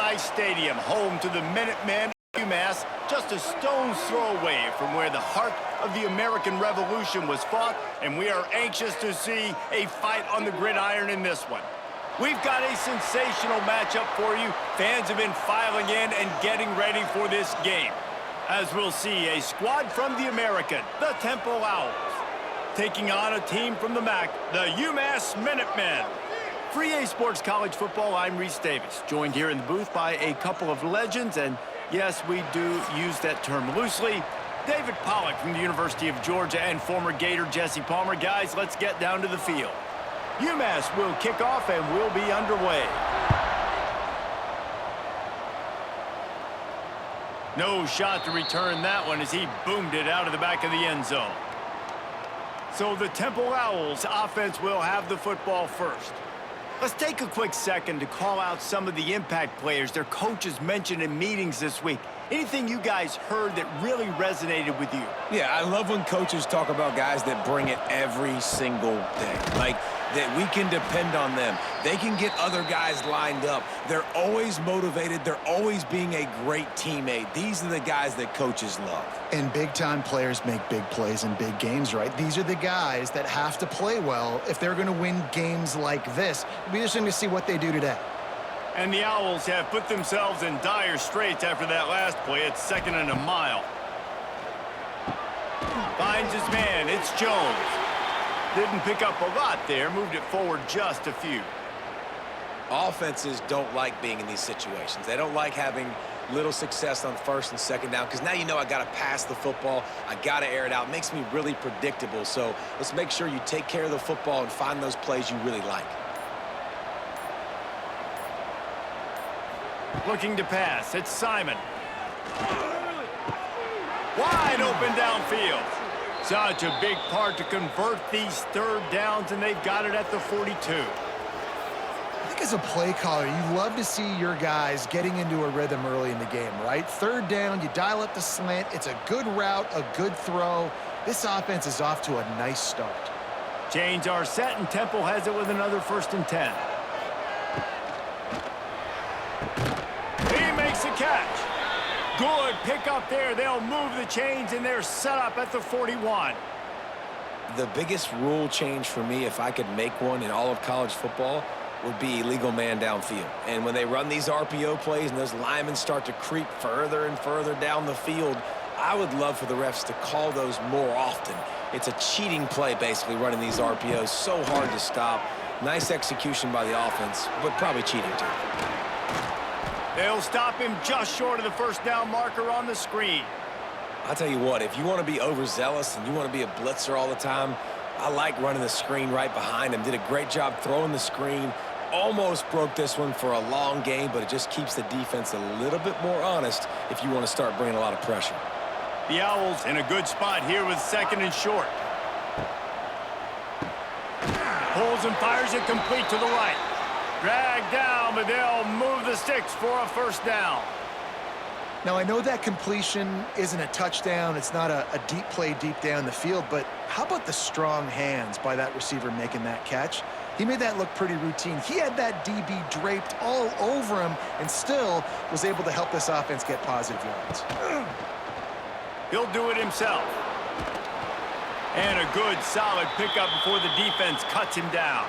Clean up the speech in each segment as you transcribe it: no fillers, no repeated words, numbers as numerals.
nice stadium, home to the Minutemen of Umass, just a stone's throw away from where the heart of the American Revolution was fought, and we are anxious to see a fight on the gridiron in this one. We've got a sensational matchup for you. Fans have been filing in and getting ready for this game. As we'll see, a squad from the American, the Temple Owls, taking on a team from the MAC, the Umass Minutemen. For EA Sports College Football, I'm Reese Davis, joined here in the booth by a couple of legends, and yes, we do use that term loosely. David Pollack from the University of Georgia and former Gator Jesse Palmer. Guys, let's get down to the field. Umass will kick off and we'll be underway. No shot to return that one as he boomed it out of the back of the end zone. So the Temple Owls offense will have the football first. Let's take a quick second to call out some of the impact players their coaches mentioned in meetings this week. Anything you guys heard that really resonated with you? Yeah, I love when coaches talk about guys that bring it every single day. Like, that we can depend on them. They can get other guys lined up. They're always motivated. They're always being a great teammate. These are the guys that coaches love. And big-time players make big plays in big games, right? These are the guys that have to play well if they're going to win games like this. It'll be interesting to see what they do today. And the Owls have put themselves in dire straits after that last play. It's 2nd and a mile. Finds his man. It's Jones. Didn't pick up a lot there. Moved it forward just a few. Offenses don't like being in these situations. They don't like having little success on 1st and 2nd down because now you know I got to pass the football. I got to air it out. It makes me really predictable. So let's make sure you take care of the football and find those plays you really like. Looking to pass. It's Simon. Wide open downfield. Such a big part to convert these 3rd downs, and they've got it at the 42. I think as a play caller, you love to see your guys getting into a rhythm early in the game, right? 3rd down, you dial up the slant. It's a good route, a good throw. This offense is off to a nice start. Chains are set, and Temple has it with another 1st and 10. He makes a catch. Good pickup there. They'll move the chains, and they're set up at the 41. The biggest rule change for me, if I could make one in all of college football, would be illegal man downfield. And when they run these RPO plays and those linemen start to creep further and further down the field, I would love for the refs to call those more often. It's a cheating play, basically, running these RPOs. So hard to stop. Nice execution by the offense, but probably cheating too. They'll stop him just short of the 1st down marker on the screen. I'll tell you what, if you want to be overzealous and you want to be a blitzer all the time, I like running the screen right behind him. Did a great job throwing the screen. Almost broke this one for a long game, but it just keeps the defense a little bit more honest if you want to start bringing a lot of pressure. The Owls in a good spot here with 2nd and short. Pulls and fires it complete to the right. Dragged down, but they'll move the sticks for a 1st down. Now, I know that completion isn't a touchdown. It's not a deep play deep down the field, but how about the strong hands by that receiver making that catch? He made that look pretty routine. He had that DB draped all over him and still was able to help this offense get positive yards. He'll do it himself. And a good, solid pickup before the defense cuts him down.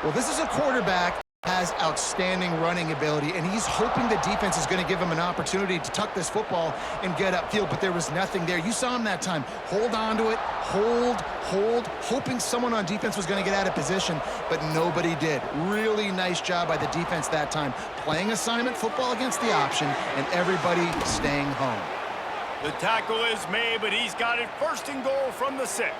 Well, this is a quarterback that has outstanding running ability, and he's hoping the defense is going to give him an opportunity to tuck this football and get upfield, but there was nothing there. You saw him that time. Hold on to it, hold, hoping someone on defense was going to get out of position, but nobody did. Really nice job by the defense that time, playing assignment football against the option, and everybody staying home. The tackle is made, but he's got it 1st and goal from the 6.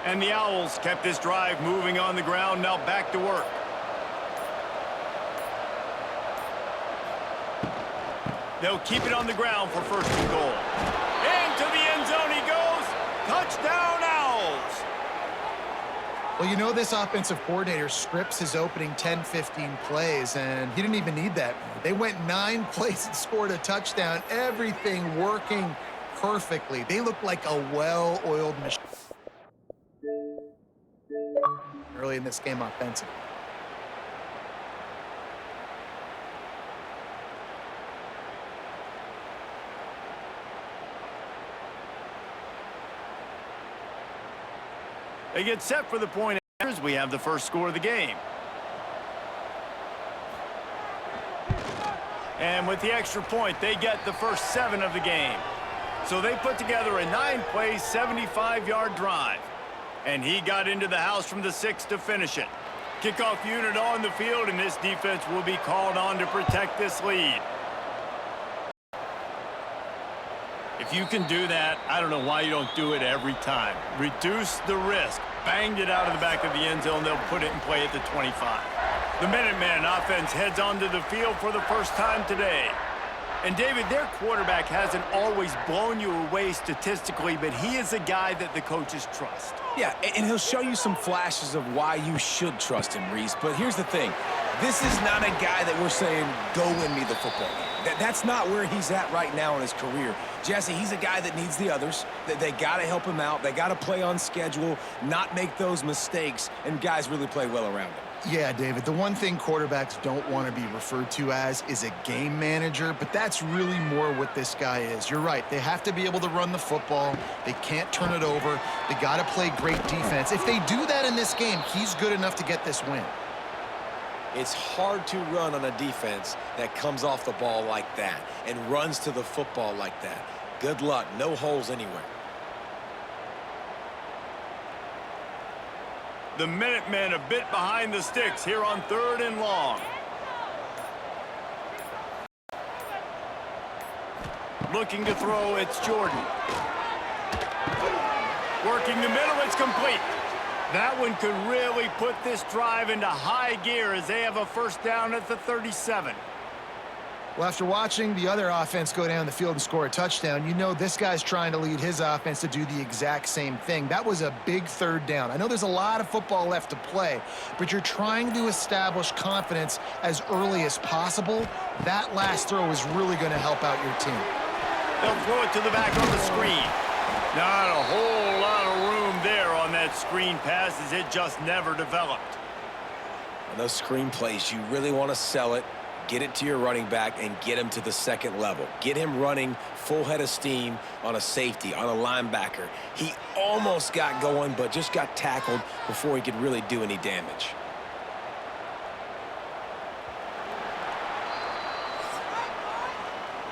And the Owls kept this drive moving on the ground, now back to work. They'll keep it on the ground for 1st and goal. Into the end zone he goes. Touchdown, Owls. Well, you know this offensive coordinator scripts his opening 10, 15 plays, and he didn't even need that. They went 9 plays and scored a touchdown, everything working perfectly. They look like a well-oiled machine early in this game offensively. They get set for the point after. We have the first score of the game. And with the extra point, they get the first 7 of the game. So they put together a 9-play, 75-yard drive. And he got into the house from the 6 to finish it. Kickoff unit on the field, and this defense will be called on to protect this lead. If you can do that, I don't know why you don't do it every time. Reduce the risk. Banged it out of the back of the end zone. They'll put it in play at the 25. The Minutemen offense heads onto the field for the first time today. And, David, their quarterback hasn't always blown you away statistically, but he is a guy that the coaches trust. Yeah, and he'll show you some flashes of why you should trust him, Reese. But here's the thing. This is not a guy that we're saying, go win me the football game. That's not where he's at right now in his career. Jesse, he's a guy that needs the others. They got to help him out. They got to play on schedule, not make those mistakes, and guys really play well around him. Yeah, David, the one thing quarterbacks don't want to be referred to as is a game manager, but that's really more what this guy is. You're right. They have to be able to run the football. They can't turn it over. They got to play great defense. If they do that in this game, he's good enough to get this win. It's hard to run on a defense that comes off the ball like that and runs to the football like that. Good luck. No holes anywhere. The Minutemen a bit behind the sticks here on 3rd and long. Looking to throw, it's Jordan. Working the middle, it's complete. That one could really put this drive into high gear as they have a first down at the 37. Well, after watching the other offense go down the field and score a touchdown, you know this guy's trying to lead his offense to do the exact same thing. That was a big 3rd down. I know there's a lot of football left to play, but you're trying to establish confidence as early as possible. That last throw is really going to help out your team. They'll throw it to the back on the screen. Not a whole lot of room there on that screen pass as it just never developed. On those screen plays, you really want to sell it. Get it to your running back and get him to the 2nd level. Get him running full head of steam on a safety, on a linebacker. He almost got going, but just got tackled before he could really do any damage.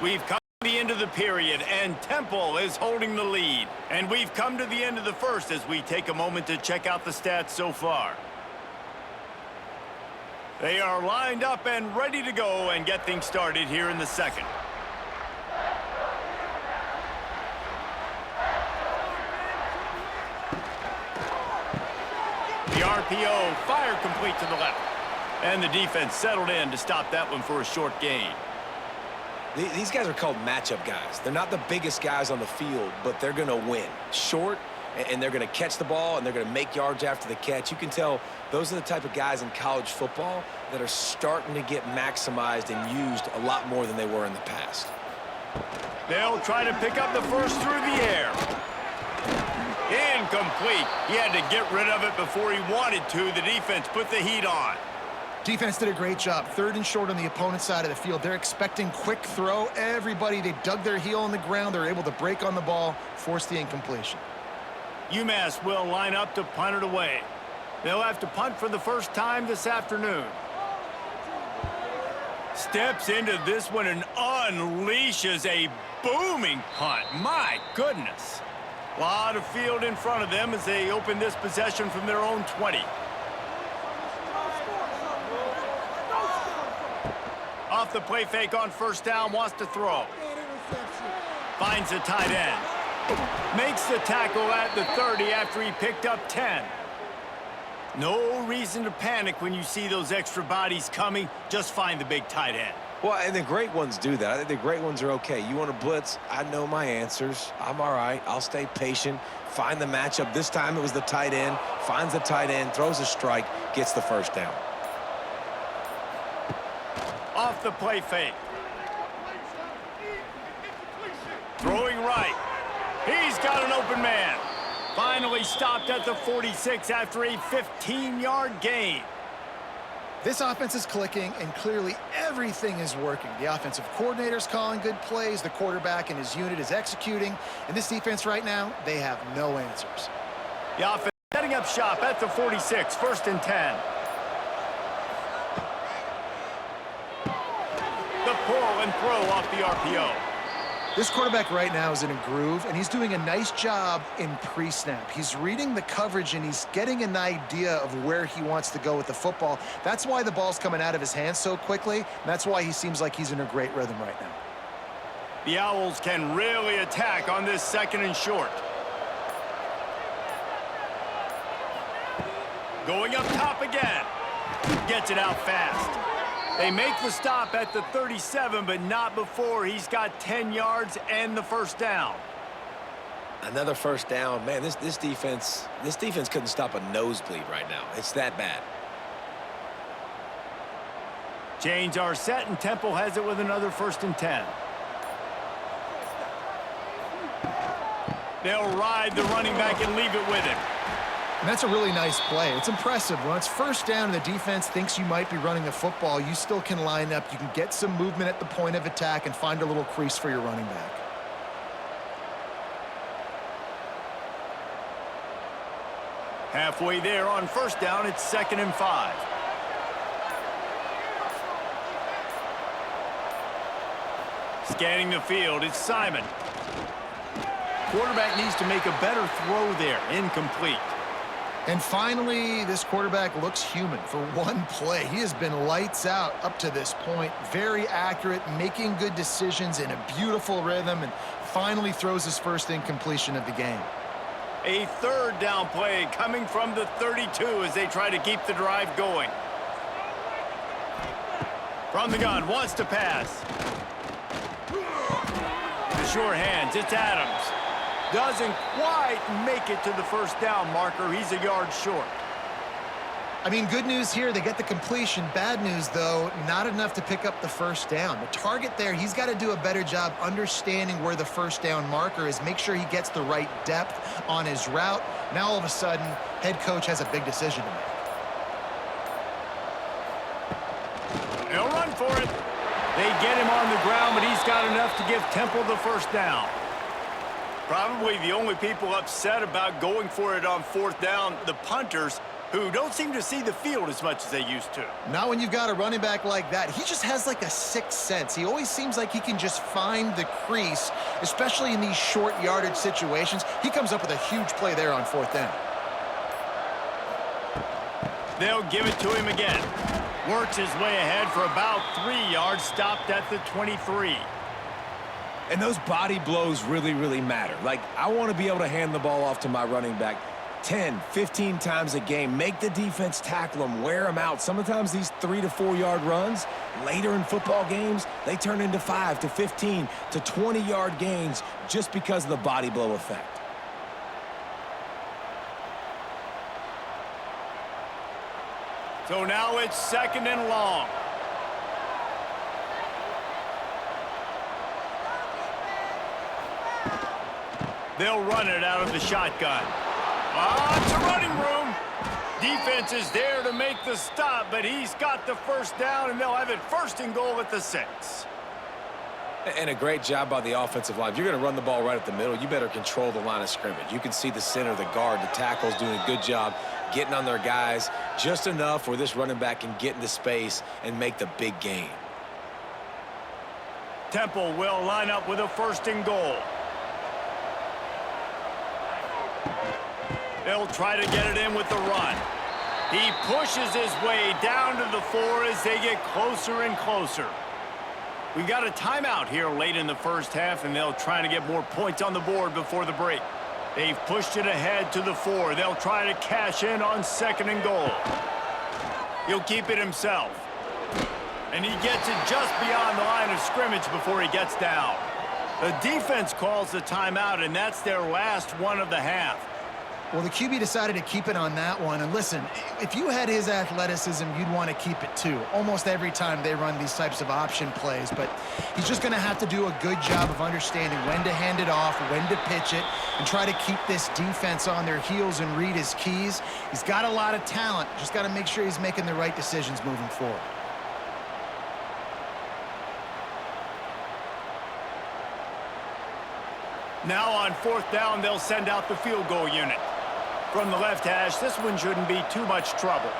We've come to the end of the period, and Temple is holding the lead. And we've come to the end of the first as we take a moment to check out the stats so far. They are lined up and ready to go and get things started here in the 2nd. The RPO, fire complete to the left. And the defense settled in to stop that one for a short gain. These guys are called matchup guys. They're not the biggest guys on the field, but they're going to win. Short, and they're going to catch the ball, and they're going to make yards after the catch. You can tell those are the type of guys in college football that are starting to get maximized and used a lot more than they were in the past. They'll try to pick up the first through the air. Incomplete. He had to get rid of it before he wanted to. The defense put the heat on. Defense did a great job. 3rd and short on the opponent's side of the field. They're expecting quick throw. Everybody, they dug their heel on the ground. They're able to break on the ball, force the incompletion. Umass will line up to punt it away. They'll have to punt for the first time this afternoon. Steps into this one and unleashes a booming punt. My goodness. A lot of field in front of them as they open this possession from their own 20. Off the play fake on first down, wants to throw. Finds the tight end. Makes the tackle at the 30 after he picked up 10. No reason to panic when you see those extra bodies coming. Just find the big tight end. Well, and the great ones do that. I think the great ones are okay. You want to blitz? I know my answers. I'm all right. I'll stay patient, find the matchup. This time it was the tight end. Finds the tight end, throws a strike, gets the first down. Off the play fake. Throwing right. He's got an open man. Finally stopped at the 46 after a 15-yard gain. This offense is clicking, and clearly everything is working. The offensive coordinator's calling good plays. The quarterback and his unit is executing. And this defense right now, they have no answers. The offense setting up shop at the 46, 1st and 10. The pull and throw off the RPO. This quarterback right now is in a groove, and he's doing a nice job in pre-snap. He's reading the coverage, and he's getting an idea of where he wants to go with the football. That's why the ball's coming out of his hands so quickly, and that's why he seems like he's in a great rhythm right now. The Owls can really attack on this 2nd and short. Going up top again. Gets it out fast. They make the stop at the 37, but not before he's got 10 yards and the first down. Another first down. Man, this defense couldn't stop a nosebleed right now. It's that bad. Chains are set, and Temple has it with another 1st and 10. They'll ride the running back and leave it with him. And that's a really nice play. It's impressive. When it's first down and the defense thinks you might be running the football, you still can line up. You can get some movement at the point of attack and find a little crease for your running back. Halfway there on 1st down, it's 2nd and 5. Scanning the field, it's Simon. Quarterback needs to make a better throw there. Incomplete. And finally, this quarterback looks human for one play. He has been lights out up to this point. Very accurate, making good decisions in a beautiful rhythm, and finally throws his first incompletion of the game. A 3rd down play coming from the 32 as they try to keep the drive going. From the gun, wants to pass. The sure hands, it's Adams. Doesn't quite make it to the 1st down marker. He's a yard short. I mean, good news here, they get the completion. Bad news, though, not enough to pick up the 1st down. The target there, he's got to do a better job understanding where the 1st down marker is, make sure he gets the right depth on his route. Now, all of a sudden, head coach has a big decision to make. They'll run for it. They get him on the ground, but he's got enough to give Temple the 1st down. Probably the only people upset about going for it on 4th down, the punters, who don't seem to see the field as much as they used to. Not when you've got a running back like that. He just has like a sixth sense. He always seems like he can just find the crease, especially in these short yardage situations. He comes up with a huge play there on 4th down. They'll give it to him again. Works his way ahead for about 3 yards, stopped at the 23. And those body blows really, really matter. Like, I want to be able to hand the ball off to my running back 10, 15 times a game. Make the defense tackle them, wear them out. Sometimes these 3 to 4 yard runs, later in football games, they turn into 5 to 15 to 20 yard gains just because of the body blow effect. So now it's 2nd and long. They'll run it out of the shotgun. It's a running room. Defense is there to make the stop, but he's got the 1st down, and they'll have it 1st and goal at the 6. And a great job by the offensive line. If you're going to run the ball right at the middle, you better control the line of scrimmage. You can see the center, the guard, the tackles doing a good job getting on their guys just enough where this running back can get into space and make the big gain. Temple will line up with a 1st and goal. They'll try to get it in with the run. He pushes his way down to the 4 as they get closer and closer. We've got a timeout here late in the 1st half, and they'll try to get more points on the board before the break. They've pushed it ahead to the 4. They'll try to cash in on 2nd and goal. He'll keep it himself. And he gets it just beyond the line of scrimmage before he gets down. The defense calls the timeout, and that's their last one of the half. Well, the QB decided to keep it on that one. And listen, if you had his athleticism, you'd want to keep it too. Almost every time they run these types of option plays. But he's just going to have to do a good job of understanding when to hand it off, when to pitch it, and try to keep this defense on their heels and read his keys. He's got a lot of talent. Just got to make sure he's making the right decisions moving forward. Now on 4th down, they'll send out the field goal unit. From the left hash, this one shouldn't be too much trouble.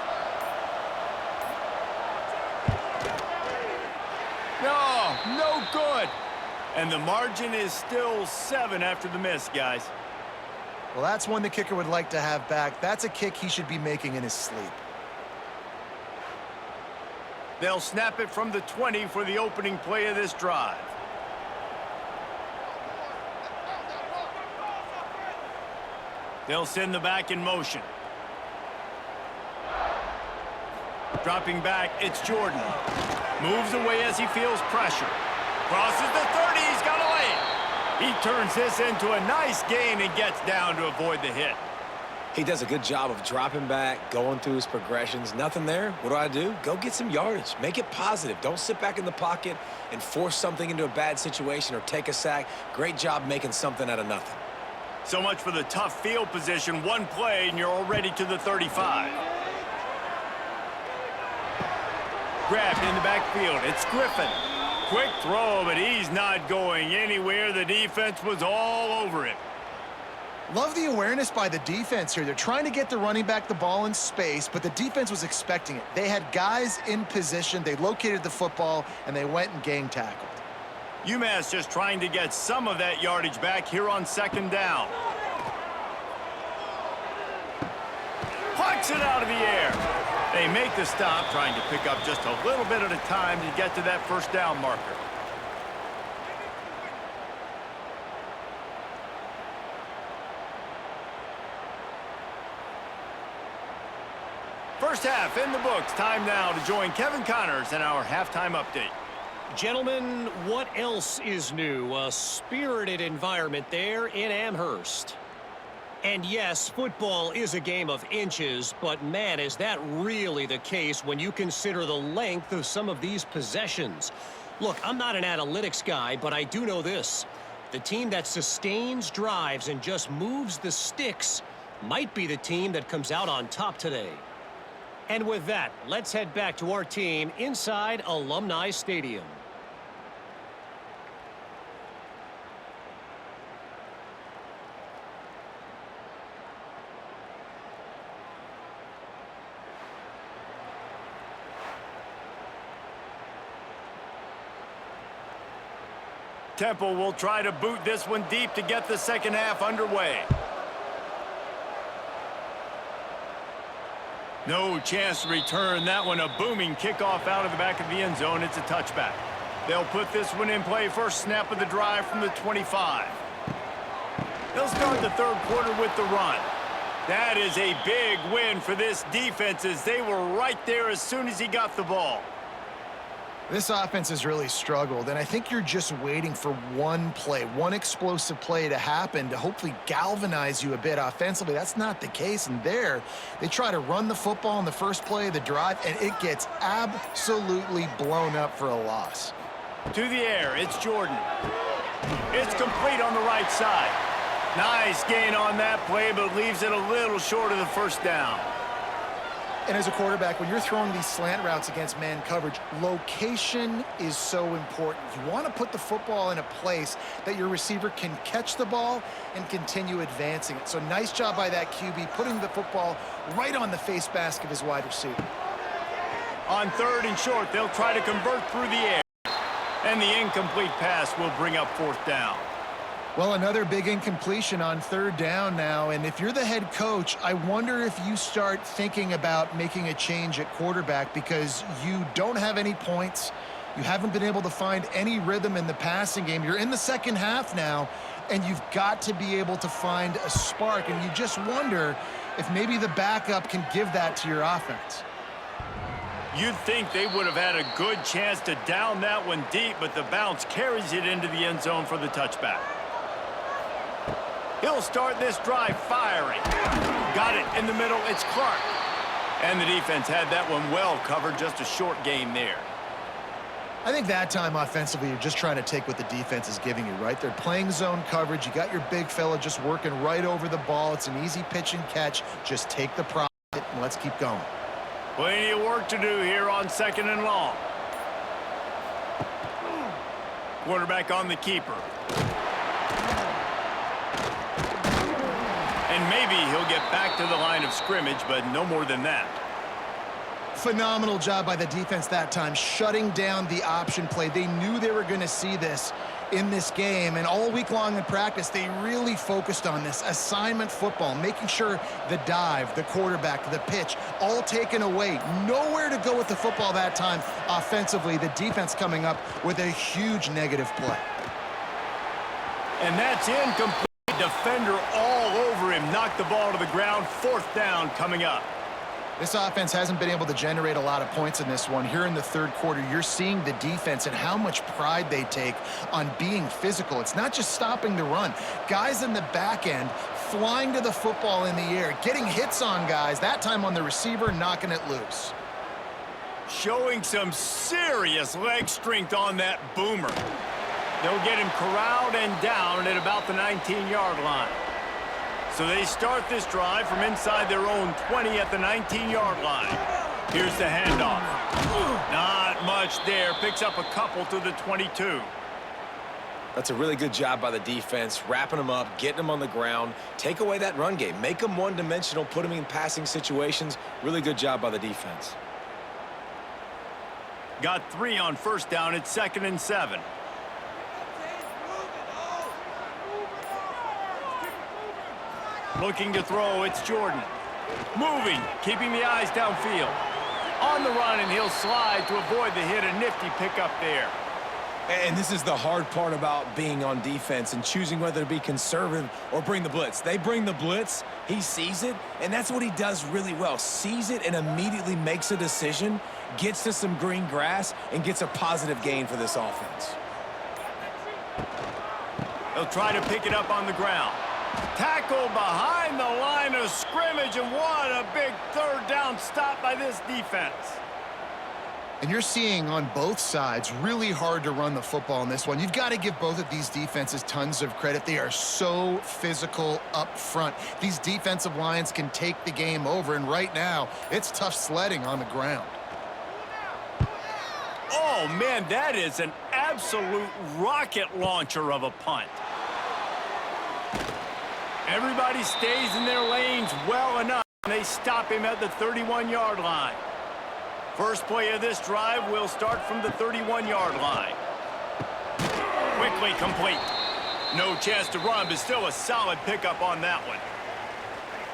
No good. And the margin is still 7 after the miss, guys. Well, that's one the kicker would like to have back. That's a kick he should be making in his sleep. They'll snap it from the 20 for the opening play of this drive. They'll send the back in motion. Dropping back, it's Jordan. Moves away as he feels pressure. Crosses the 30, he's got a lane. He turns this into a nice gain and gets down to avoid the hit. He does a good job of dropping back, going through his progressions. Nothing there. What do? Go get some yardage. Make it positive. Don't sit back in the pocket and force something into a bad situation or take a sack. Great job making something out of nothing. So much for the tough field position. One play, and you're already to the 35. Grabbed in the backfield. It's Griffin. Quick throw, but he's not going anywhere. The defense was all over him. Love the awareness by the defense here. They're trying to get the running back the ball in space, but the defense was expecting it. They had guys in position. They located the football, and they went and gang tackled. Umass just trying to get some of that yardage back here on 2nd down. Plucks it out of the air. They make the stop, trying to pick up just a little bit at a time to get to that 1st down marker. First half in the books. Time now to join Kevin Connors in our halftime update. Gentlemen, what else is new? A spirited environment there in Amherst. And yes, football is a game of inches, but man, is that really the case when you consider the length of some of these possessions. Look, I'm not an analytics guy, but I do know this. The team that sustains drives and just moves the sticks might be the team that comes out on top today. And with that, let's head back to our team inside Alumni Stadium. Temple will try to boot this one deep to get the 2nd half underway. No chance to return that one. A booming kickoff out of the back of the end zone. It's a touchback. They'll put this one in play. First snap of the drive from the 25. They'll start the 3rd quarter with the run. That is a big win for this defense as they were right there as soon as he got the ball. This offense has really struggled, and I think you're just waiting for one play, one explosive play to happen to hopefully galvanize you a bit offensively. That's not the case, and there, they try to run the football in the first play of the drive, and it gets absolutely blown up for a loss. To the air, it's Jordan. It's complete on the right side. Nice gain on that play, but leaves it a little short of the 1st down. And as a quarterback, when you're throwing these slant routes against man coverage, location is so important. You want to put the football in a place that your receiver can catch the ball and continue advancing it. So nice job by that QB, putting the football right on the face mask of his wide receiver. On 3rd and short, they'll try to convert through the air. And the incomplete pass will bring up 4th down. Well, another big incompletion on 3rd down now, and if you're the head coach, I wonder if you start thinking about making a change at quarterback because you don't have any points. You haven't been able to find any rhythm in the passing game. You're in the 2nd half now, and you've got to be able to find a spark, and you just wonder if maybe the backup can give that to your offense. You'd think they would have had a good chance to down that one deep, but the bounce carries it into the end zone for the touchback. He'll start this drive firing. Got it in the middle. It's Clark. And the defense had that one well covered. Just a short gain there. I think that time offensively, you're just trying to take what the defense is giving you, right? They're playing zone coverage. You got your big fella just working right over the ball. It's an easy pitch and catch. Just take the profit and let's keep going. Plenty of work to do here on 2nd and long. Quarterback on the keeper. And maybe he'll get back to the line of scrimmage, but no more than that. Phenomenal job by the defense that time, shutting down the option play. They knew they were going to see this in this game, and all week long in practice, they really focused on this assignment football, making sure the dive, the quarterback, the pitch, all taken away. Nowhere to go with the football that time offensively. The defense coming up with a huge negative play. And that's incomplete. Defender all over him. Knocked the ball to the ground. 4th down coming up. This offense hasn't been able to generate a lot of points in this one. Here in the 3rd quarter, you're seeing the defense and how much pride they take on being physical. It's not just stopping the run. Guys in the back end flying to the football in the air, getting hits on guys, that time on the receiver, knocking it loose. Showing some serious leg strength on that boomer. They'll get him corralled and down at about the 19-yard line. So they start this drive from inside their own 20 at the 19-yard line. Here's the handoff. Not much there. Picks up a couple to the 22. That's a really good job by the defense, wrapping them up, getting them on the ground. Take away that run game. Make them one-dimensional, put them in passing situations. Really good job by the defense. Got 3 on 1st down. It's 2nd and 7. Looking to throw, it's Jordan. Moving, keeping the eyes downfield. On the run, and he'll slide to avoid the hit. A nifty pickup there. And this is the hard part about being on defense and choosing whether to be conservative or bring the blitz. They bring the blitz, he sees it, and that's what he does really well. Sees it and immediately makes a decision, gets to some green grass, and gets a positive gain for this offense. They'll try to pick it up on the ground. Tackle behind the line of scrimmage, and what a big 3rd down stop by this defense. And you're seeing on both sides really hard to run the football in this one. You've got to give both of these defenses tons of credit. They are so physical up front. These defensive lines can take the game over, and right now, it's tough sledding on the ground. Oh, man, that is an absolute rocket launcher of a punt. Everybody stays in their lanes well enough, and they stop him at the 31-yard line. First play of this drive will start from the 31-yard line. Quickly complete. No chance to run, but still a solid pickup on that one.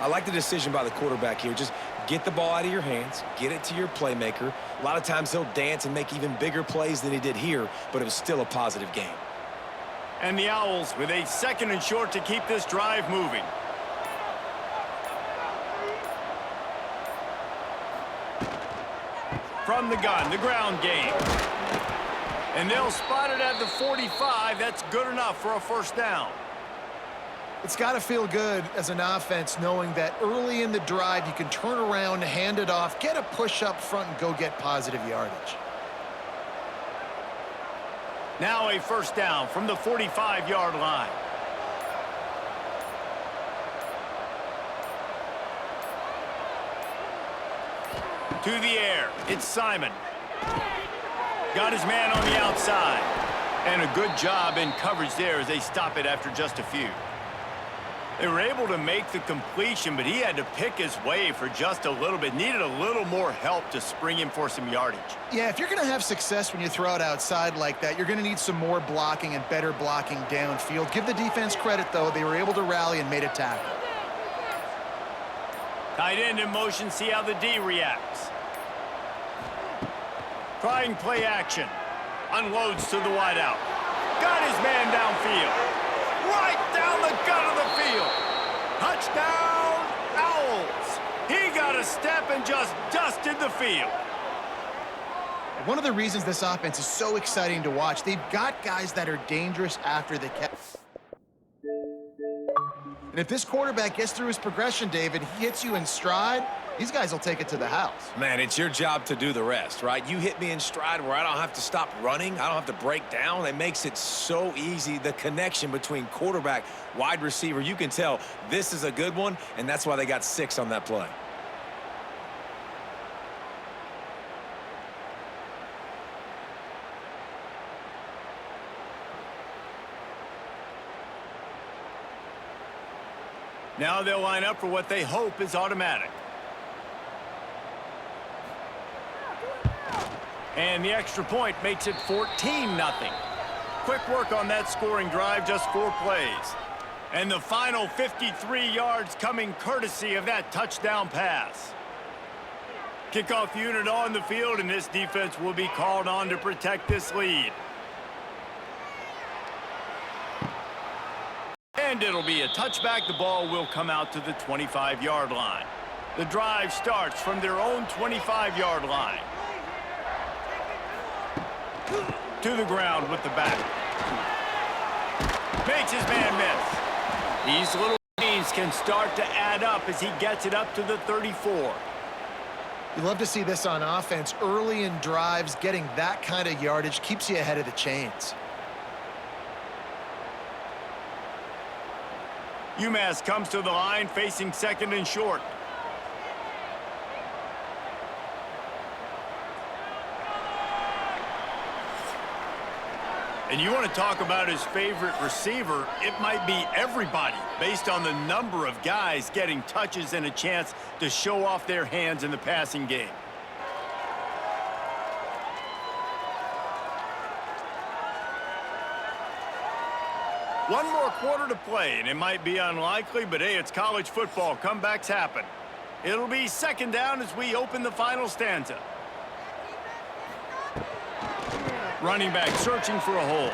I like the decision by the quarterback here. Just get the ball out of your hands, get it to your playmaker. A lot of times he'll dance and make even bigger plays than he did here, but it was still a positive game. And the Owls with a 2nd and short to keep this drive moving. From the gun, the ground game. And they'll spot it at the 45. That's good enough for a 1st down. It's got to feel good as an offense knowing that early in the drive you can turn around, hand it off, get a push up front, and go get positive yardage. Now a 1st down from the 45-yard line. To the air, it's Simon. Got his man on the outside. And a good job in coverage there as they stop it after just a few. They were able to make the completion, but he had to pick his way for just a little bit. Needed a little more help to spring him for some yardage. Yeah, if you're going to have success when you throw it outside like that, you're going to need some more blocking and better blocking downfield. Give the defense credit, though. They were able to rally and made a tackle. Tight end in motion, see how the D reacts. Trying play action. Unloads to the wideout. Got his man downfield. Right down the gut of the field. Touchdown, Owls. He got a step and just dusted the field. One of the reasons this offense is so exciting to watch, they've got guys that are dangerous after the catch. And if this quarterback gets through his progression, David, he hits you in stride, these guys will take it to the house. Man, it's your job to do the rest, right? You hit me in stride where I don't have to stop running. I don't have to break down. It makes it so easy. The connection between quarterback, wide receiver, you can tell this is a good one, and that's why they got 6 on that play. Now they'll line up for what they hope is automatic. And the extra point makes it 14-0. Quick work on that scoring drive, just 4 plays. And the final 53 yards coming courtesy of that touchdown pass. Kickoff unit on the field, and this defense will be called on to protect this lead. And it'll be a touchback. The ball will come out to the 25-yard line. The drive starts from their own 25-yard line. To the ground with the back. Makes his man miss. These little gains can start to add up as he gets it up to the 34. You love to see this on offense. Early in drives, getting that kind of yardage keeps you ahead of the chains. Umass comes to the line facing second and short. And you want to talk about his favorite receiver, it might be everybody based on the number of guys getting touches and a chance to show off their hands in the passing game. One more quarter to play, and it might be unlikely, but hey, it's college football. Comebacks happen. It'll be second down as we open the final stanza. Running back searching for a hole.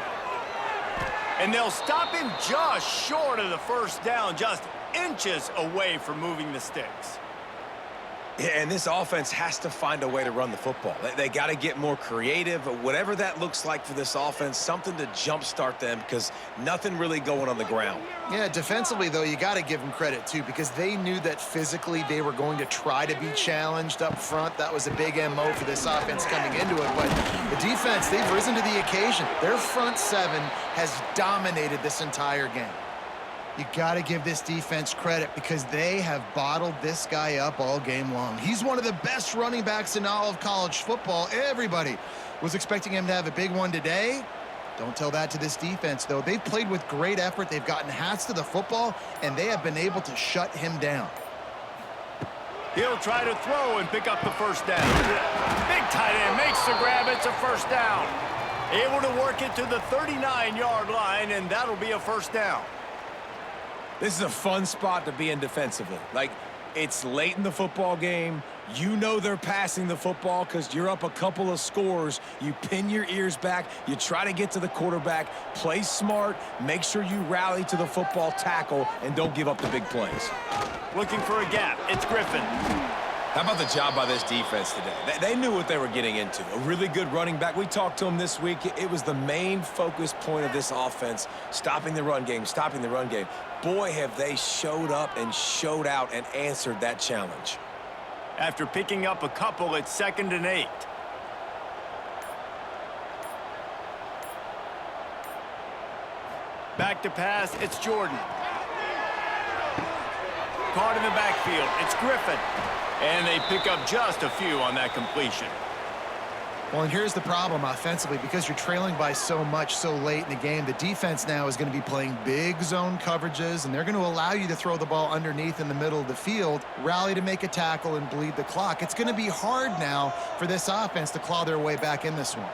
And they'll stop him just short of the first down, just inches away from moving the sticks. Yeah, and this offense has to find a way to run the football. They got to get more creative, whatever that looks like for this offense, something to jumpstart them because nothing really going on the ground. Yeah, defensively, though, you got to give them credit, too, because they knew that physically they were going to try to be challenged up front. That was a big MO for this offense coming into it. But the defense, they've risen to the occasion. Their front seven has dominated this entire game. You got to give this defense credit because they have bottled this guy up all game long. He's one of the best running backs in all of college football. Everybody was expecting him to have a big one today. Don't tell that to this defense, though. They've played with great effort. They've gotten hats to the football, and they have been able to shut him down. He'll try to throw and pick up the first down. Big tight end makes the grab. It's a first down. Able to work it to the 39-yard line, and that'll be a first down. This is a fun spot to be in defensively. Like, it's late in the football game. You know they're passing the football because you're up a couple of scores. You pin your ears back. You try to get to the quarterback. Play smart. Make sure you rally to the football tackle and don't give up the big plays. Looking for a gap. It's Griffin. How about the job by this defense today? They knew what they were getting into. A really good running back. We talked to him this week. It was the main focus point of this offense, stopping the run game, stopping the run game. Boy, have they showed up and showed out and answered that challenge. After picking up a couple, it's 2nd and 8. Back to pass, it's Jordan. Caught in the backfield, it's Griffin. And they pick up just a few on that completion. Well, and here's the problem offensively. Because you're trailing by so much so late in the game, the defense now is going to be playing big zone coverages, and they're going to allow you to throw the ball underneath in the middle of the field, rally to make a tackle, and bleed the clock. It's going to be hard now for this offense to claw their way back in this one.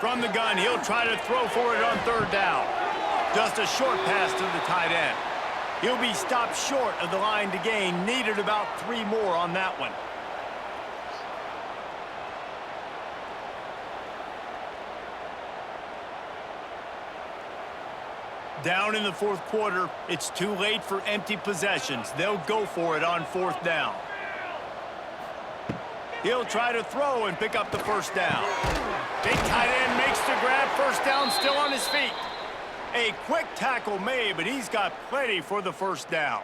From the gun, he'll try to throw for it on 3rd down. Just a short pass to the tight end. He'll be stopped short of the line to gain. Needed about 3 more on that one. Down in the 4th quarter, it's too late for empty possessions. They'll go for it on 4th down. He'll try to throw and pick up the first down. Big tight end makes the grab. First down, still on his feet. A quick tackle made, but he's got plenty for the first down.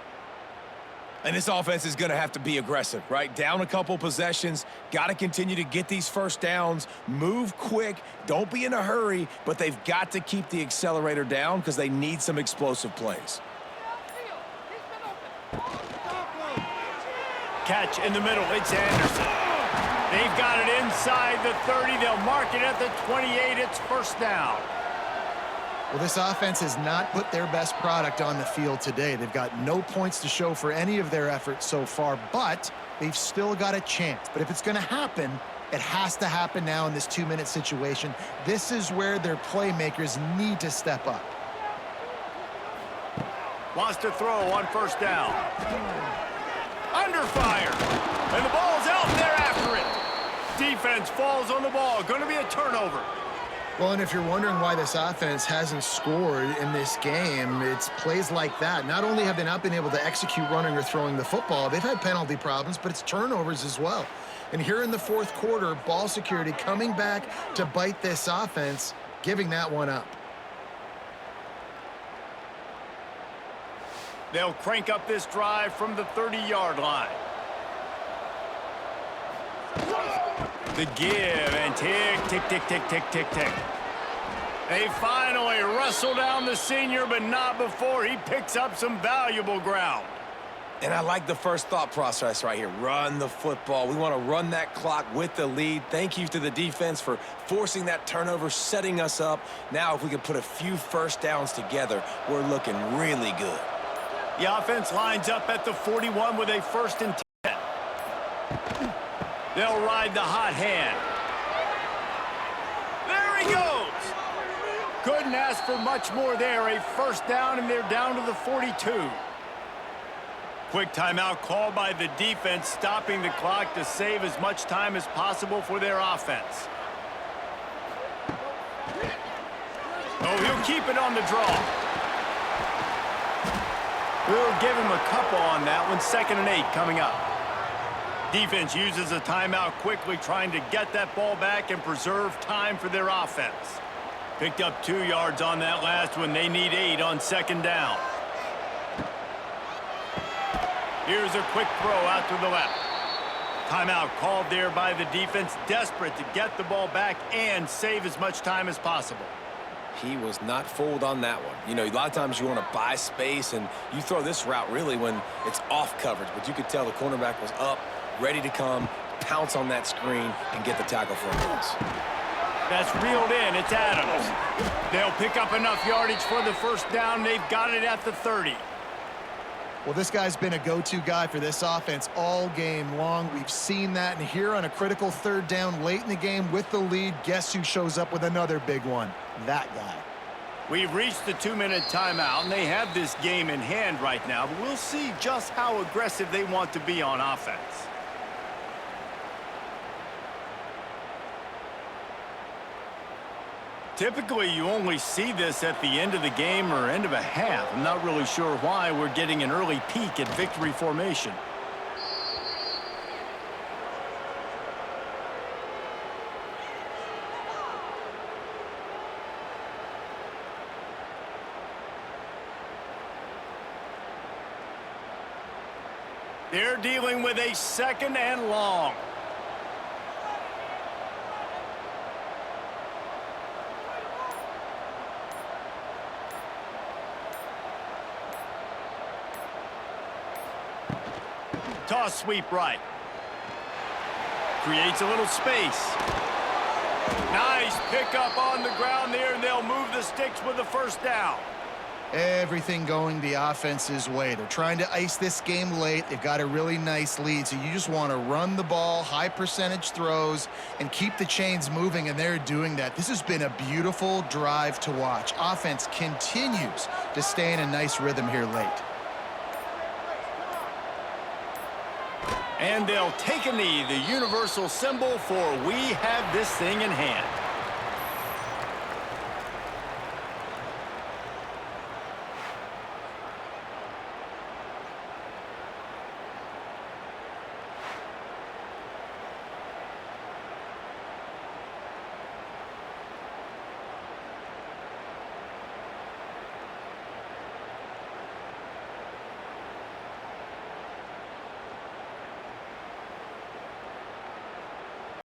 And this offense is going to have to be aggressive, right? Down a couple possessions, got to continue to get these first downs, move quick, don't be in a hurry, but they've got to keep the accelerator down because they need some explosive plays. Catch in the middle, it's Anderson. They've got it inside the 30. They'll mark it at the 28. It's first down. Well, this offense has not put their best product on the field today. They've got no points to show for any of their efforts so far, but they've still got a chance. But if it's going to happen, it has to happen now in this 2-minute situation. This is where their playmakers need to step up. Wants to throw on first down. Under fire. And the ball's out, and they're after it. Defense falls on the ball. Going to be a turnover. Well, and if you're wondering why this offense hasn't scored in this game, it's plays like that. Not only have they not been able to execute running or throwing the football, they've had penalty problems, but it's turnovers as well. And here in the fourth quarter, ball security coming back to bite this offense, giving that one up. They'll crank up this drive from the 30-yard line. The give and tick, tick, tick, tick, tick, tick, tick. They finally wrestle down the senior, but not before he picks up some valuable ground. And I like the first thought process right here. Run the football. We want to run that clock with the lead. Thank you to the defense for forcing that turnover, setting us up. Now, if we can put a few first downs together, we're looking really good. The offense lines up at the 41 with a 1st and 10. They'll ride the hot hand. There he goes. Couldn't ask for much more there. A first down, and they're down to the 42. Quick timeout called by the defense, stopping the clock to save as much time as possible for their offense. Oh, he'll keep it on the draw. We'll give him a couple on that one. 2nd and 8 coming up. Defense uses a timeout quickly, trying to get that ball back and preserve time for their offense. Picked up 2 yards on that last one. They need 8 on 2nd down. Here's a quick throw out to the left. Timeout called there by the defense, desperate to get the ball back and save as much time as possible. He was not fooled on that one. You know, a lot of times you want to buy space, and you throw this route really when it's off coverage. But you could tell the cornerback was up, ready to come, pounce on that screen, and get the tackle for a loss. That's reeled in. It's Adams. They'll pick up enough yardage for the first down. They've got it at the 30. Well, this guy's been a go-to guy for this offense all game long. We've seen that, and here on a critical 3rd down late in the game with the lead, guess who shows up with another big one? That guy. We've reached the 2-minute timeout, and they have this game in hand right now, but we'll see just how aggressive they want to be on offense. Typically, you only see this at the end of the game or end of a half. I'm not really sure why we're getting an early peek at victory formation. They're dealing with a 2nd and long. Toss sweep right. Creates a little space. Nice pickup on the ground there, and they'll move the sticks with the first down. Everything going the offense's way. They're trying to ice this game late. They've got a really nice lead, so you just want to run the ball, high percentage throws, and keep the chains moving, and they're doing that. This has been a beautiful drive to watch. Offense continues to stay in a nice rhythm here late. And they'll take a knee, the universal symbol for we have this thing in hand.